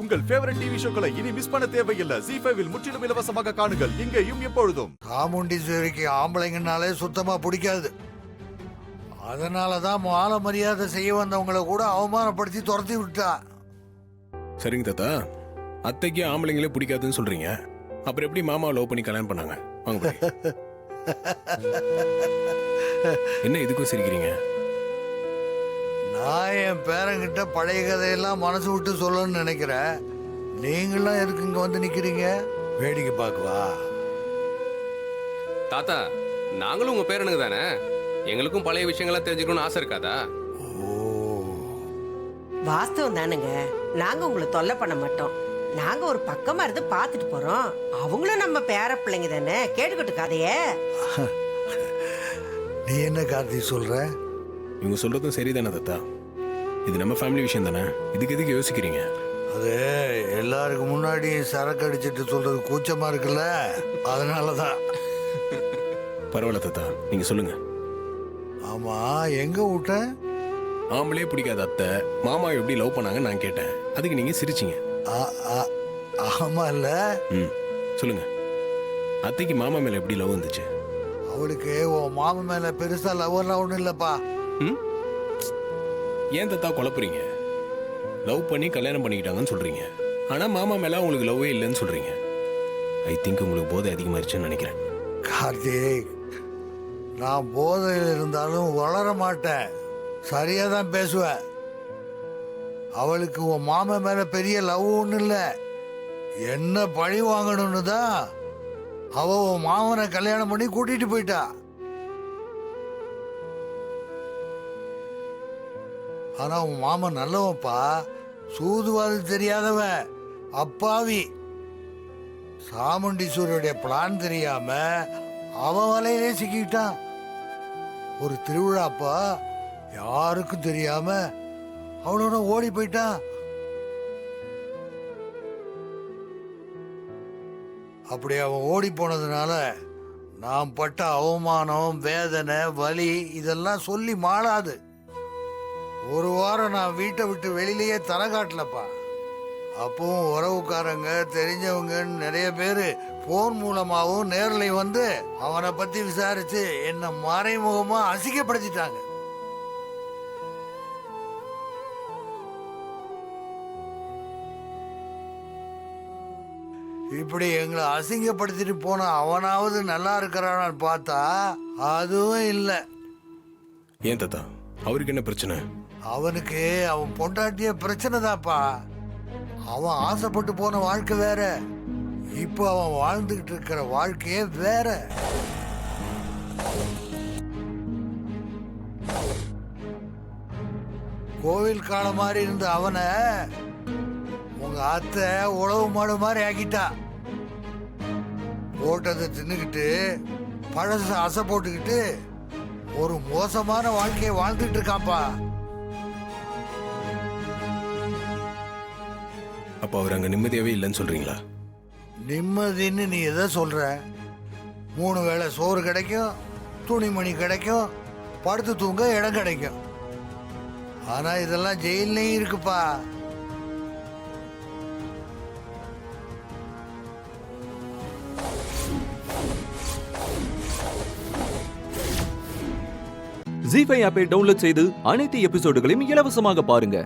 உங்கள் favourite TV ஷோக்களை இனி miss பண்ண தேவையில்லை. ZEE5 இல் முற்றிலும் இலவசமாக காணுங்கள், இங்கேயும் எப்பொழுதும். சாமுண்டீஸ்வரிக்கு ஆம்பளைங்கனாலே சுத்தமா பிடிக்காது. அதனாலதான் மாலை மரியாதை செய்ய வந்தவங்களை கூட அவமானப்படுத்தி துரத்தி விட்டா. சரிங்க தாத்தா, அத்தைக்கு ஆம்பளைங்களே பிடிக்காதுன்னு சொல்றீங்க. அப்புறம் எப்படி மாமாவை லவ் பண்ணி கல்யாணம் பண்ணாங்க? வாங்க போய். என்ன இதுக்கும் சிரிக்கிறீங்க? நான் என் பேரங்கிட்ட பழைய கதையெல்லாம் மனசு விட்டு சொல்லணும்னு நினைக்கிறேன். நீங்களாம் எதுக்கு இங்க வந்து நிக்கிறீங்க? வேடிக்கை பார்க்கவா? தாத்தா, நாங்களும் உங்க பேரனுங்க தானே, எங்களுக்கும் பழைய விஷயங்கள்லாம் தெரிஞ்சுக்கணும்னு ஆசை இருக்காதா? வாஸ்தவம் தானுங்க. நாங்க உங்களை தொல்லை பண்ண மாட்டோம். நாங்க ஒரு பக்கமா இருந்து பாத்துட்டு போறோம். அவங்களும் நம்ம பேர பிள்ளைங்க தானே, கேட்டுக்கிட்டு கதைய. நீ என்ன கார்த்தி சொல்ற? இவங்க சொல்றதும் சரிதானே தாத்தா? இது நம்ம ஃபேமிலி விஷயம் தானே, இதுக்கு எதுக்கு யோசிக்கிறீங்க? அது எல்லாருக்கும் முன்னாடி சரக்கு அடிச்சிட்டு சொல்றது கூச்சமா இருக்குல்ல, அதனாலதான். பரவாயில்ல தாத்தா, நீங்க சொல்லுங்க. ஆமா, எங்க விட்ட? ஆம்பளே பிடிக்காத அத்தை மாமா எப்படி லவ் பண்ணாங்க நான் கேட்டேன். அதுக்கு நீங்க சிரிச்சீங்க. ஆமா இல்ல? சொல்லுங்க, அத்தைக்கு மாமா மேல எப்படி லவ் வந்துச்சு? அவளுக்கு உன் மாமா மேல பெருசா லவ்லாம் ஒண்ணும் இல்லப்பா. ஏன் தாத்தா குழப்புறீங்க? லவ் பண்ணி கல்யாணம் பண்ணிக்கிட்டாங்கன்னு சொல்றீங்க, ஆனா மாமா மேல உங்களுக்கு லவ்வே இல்லைன்னு சொல்றீங்க. ஐ திங்க் உங்களுக்கு போதை அதிகமாயிருச்சுன்னு நினைக்கிறேன். கார்த்திக், நான் போதையில் இருந்தாலும் வளர மாட்டேன், சரியா தான் பேசுவேன். அவளுக்கு உன் மாமா மேல பெரிய லவ் ஒன்றும் இல்லை. என்ன பழி வாங்கணும்னு தான் அவ உன் மாமனை கல்யாணம் பண்ணி கூட்டிட்டு போயிட்டா. ஆனா உன் மாமன் நல்லவன்ப்பா, சூதுவாது தெரியாதவன், அப்பாவி. சாமுண்டீஸ்வரியுடைய பிளான் தெரியாம அவன் வலையிலே சிக்கிட்டான். ஒரு திருவிழாப்பா, யாருக்கும் தெரியாம அவளோட ஓடி போயிட்டான். அப்படி அவன் ஓடி போனதுனால நான் பட்ட அவமானம், வேதனை, வலி இதெல்லாம் சொல்லி மாளாது. ஒரு வாரம் நான் வீட்டை விட்டு வெளியிலேயே தர காட்டலப்பா. அப்பவும் உறவுக்காரங்க, தெரிஞ்சவங்கன்னு நிறைய பேர் போன் மூலமாகவும் நேரில் வந்து அவனை பத்தி விசாரிச்சு என்ன மறைமுகமா அசிங்கப்படுத்திட்டாங்க. இப்படி எங்களை அசிங்கப்படுத்திட்டு போன அவனாவது நல்லா இருக்கிறான்னு பார்த்தா அதுவும் இல்லை. ஏன் தாத்தா, அவருக்கு என்ன பிரச்சனை? அவனுக்கு அவன் பொண்டாட்டிய பிரச்சனை தான்ப்பா. அவன் ஆசைப்பட்டு போன வாழ்க்கை வேற, இப்போ அவன் வாழ்ந்துகிட்டு இருக்கிற வாழ்க்கையே வேற. கோவில் காலம் மாதிரி இருந்த அவனை உங்க அத்தை உழவு மாடு மாதிரி ஆக்கிட்டா. போட்டதை தின்னுக்கிட்டு பழச அசை போட்டுக்கிட்டு ஒரு மோசமான வாழ்க்கையை வாழ்ந்துட்டு இருக்காப்பா. அப்ப அவர் அங்க நிம்மதியாவே இல்லைன்னு சொல்றீங்களா? நிம்மதின்னு நீ எதை சொல்ற? 3 வேளை சோறு கிடைக்கும், துணிமணி கிடைக்கும், படுத்து தூங்க இடம் கிடைக்கும். ஆனா இதெல்லாம் ஜெயிலையும் இருக்குப்பா. ZEE5 ஆப்பை டவுன்லோட் செய்து அனைத்து எபிசோடுகளையும் இலவசமாக பாருங்க.